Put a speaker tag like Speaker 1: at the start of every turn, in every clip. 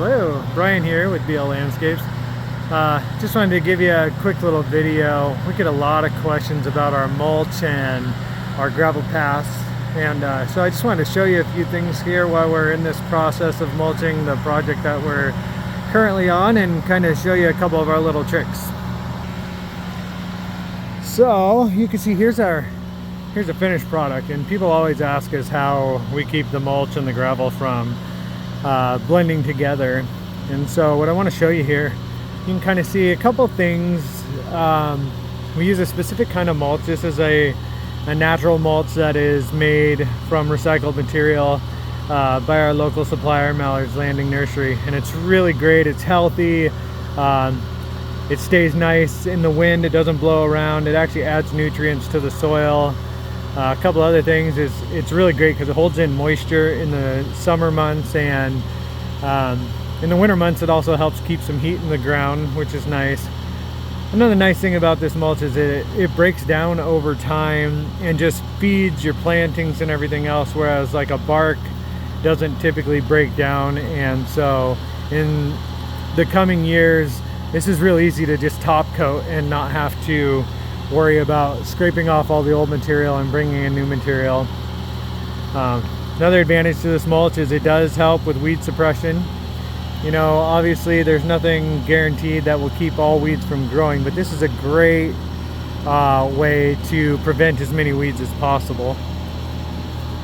Speaker 1: Hello, Brian here with BL Landscapes. Just wanted to give you a quick little video. We get a lot of questions about our mulch and our gravel paths, and so I just wanted to show you a few things here while we're in this process of mulching the project that we're currently on, and kind of show you a couple of our little tricks. So you can see here's a finished product, and people always ask us how we keep the mulch and the gravel from blending together. And so what I want to show you here, you can kind of see a couple things. We use a specific kind of mulch. This is a natural mulch that is made from recycled material by our local supplier, Mallard's Landing Nursery, and it's really great. It's healthy. It stays nice in the wind. It doesn't blow around. It actually adds nutrients to the soil. A couple other things is it's really great because it holds in moisture in the summer months, and in the winter months it also helps keep some heat in the ground, which is nice. Another nice thing about this mulch is it breaks down over time and just feeds your plantings and everything else, whereas like a bark doesn't typically break down. And so in the coming years, this is real easy to just top coat and not have to worry about scraping off all the old material and bringing in new material. Another advantage to this mulch is it does help with weed suppression. You know, obviously there's nothing guaranteed that will keep all weeds from growing, but this is a great way to prevent as many weeds as possible.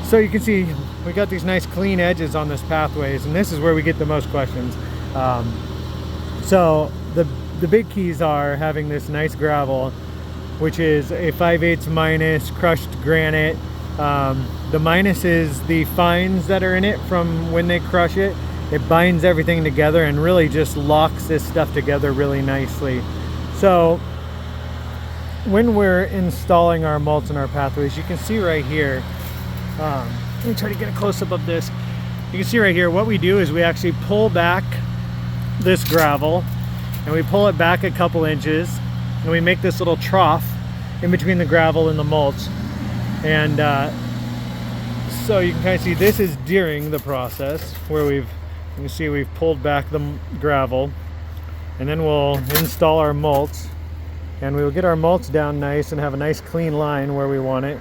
Speaker 1: So you can see we got these nice clean edges on this pathways, and this is where we get the most questions. So the big keys are having this nice gravel, which is a 5/8 minus crushed granite. The minus is the fines that are in it from when they crush it. It binds everything together and really just locks this stuff together really nicely. So when we're installing our mulch in our pathways, you can see right here, let me try to get a close-up of this. You can see right here, what we do is we actually pull back this gravel, and we pull it back a couple inches, and we make this little trough in between the gravel and the mulch. And so you can kind of see this is during the process where you can see we've pulled back the gravel, and then we'll install our mulch, and we'll get our mulch down nice and have a nice clean line where we want it.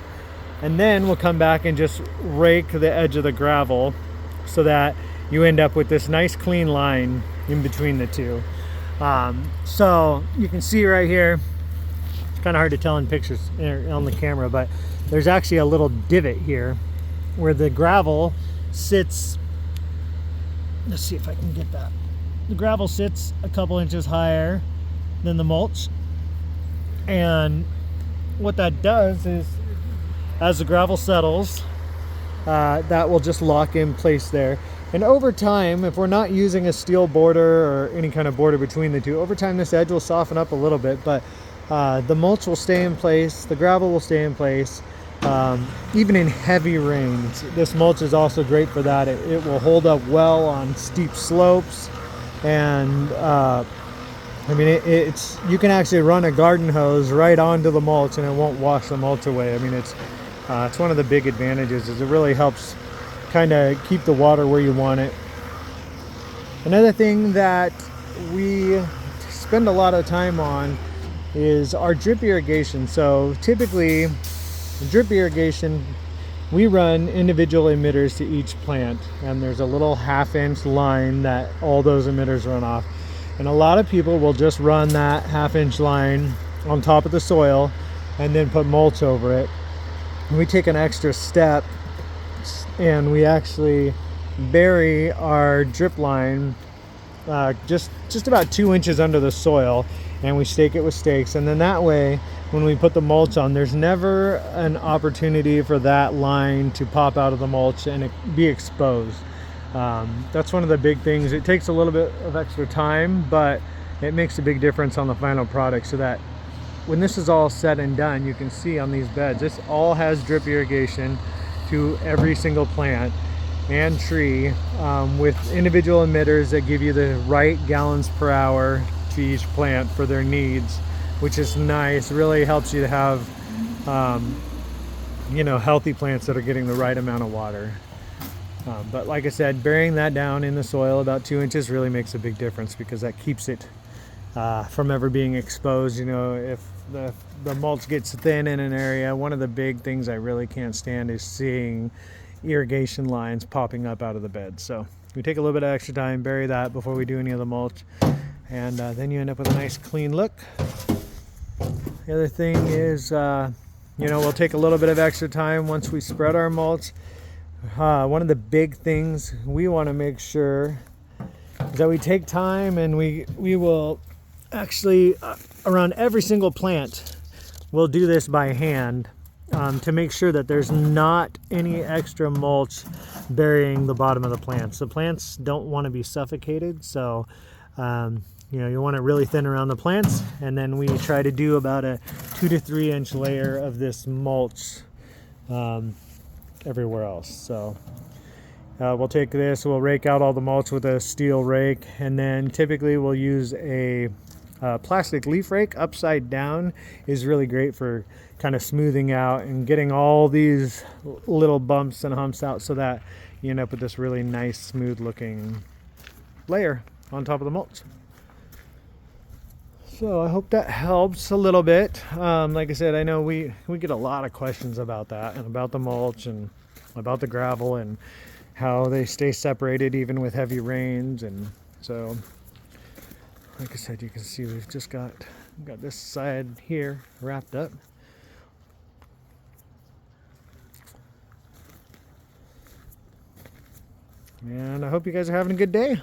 Speaker 1: And then we'll come back and just rake the edge of the gravel so that you end up with this nice clean line in between the two. So you can see right here, it's kind of hard to tell in pictures on the camera, but there's actually a little divot here where the gravel sits. Let's see if I can get that. The gravel sits a couple inches higher than the mulch, and what that does is as the gravel settles, that will just lock in place there. And over time, if we're not using a steel border or any kind of border between the two, over time this edge will soften up a little bit, but the mulch will stay in place, the gravel will stay in place. Even in heavy rains, this mulch is also great for that. It will hold up well on steep slopes, and I mean it's you can actually run a garden hose right onto the mulch and it won't wash the mulch away. I mean it's one of the big advantages, is it really helps kind of keep the water where you want it. Another thing that we spend a lot of time on is our drip irrigation. So typically drip irrigation, we run individual emitters to each plant, and there's a little 1/2 inch line that all those emitters run off, and a lot of people will just run that 1/2 inch line on top of the soil and then put mulch over it. And we take an extra step, and we actually bury our drip line just about 2 inches under the soil, and we stake it with stakes. And then that way, when we put the mulch on, there's never an opportunity for that line to pop out of the mulch and be exposed. That's one of the big things. It takes a little bit of extra time, but it makes a big difference on the final product, so that when this is all said and done, you can see on these beds, this all has drip irrigation to every single plant and tree, with individual emitters that give you the right gallons per hour to each plant for their needs, which is nice. Really helps you to have healthy plants that are getting the right amount of water. But like I said, burying that down in the soil about 2 inches really makes a big difference, because that keeps it from ever being exposed. You know, if the mulch gets thin in an area, one of the big things I really can't stand is seeing irrigation lines popping up out of the bed. So we take a little bit of extra time, bury that before we do any of the mulch, and then you end up with a nice clean look. The other thing is, you know, we'll take a little bit of extra time once we spread our mulch. One of the big things we want to make sure is that we take time, and we will actually, around every single plant, we'll do this by hand, to make sure that there's not any extra mulch burying the bottom of the plants. The plants don't want to be suffocated, so you know, you want it really thin around the plants, and then we try to do about a 2 to 3 inch layer of this mulch everywhere else. So we'll take this, we'll rake out all the mulch with a steel rake, and then typically we'll use a plastic leaf rake upside down. Is really great for kind of smoothing out and getting all these little bumps and humps out, so that you end up with this really nice smooth looking layer on top of the mulch. So I hope that helps a little bit. Like I said, I know we get a lot of questions about that, and about the mulch, and about the gravel, and how they stay separated even with heavy rains. And so, like I said, you can see we've just got this side here wrapped up. And I hope you guys are having a good day.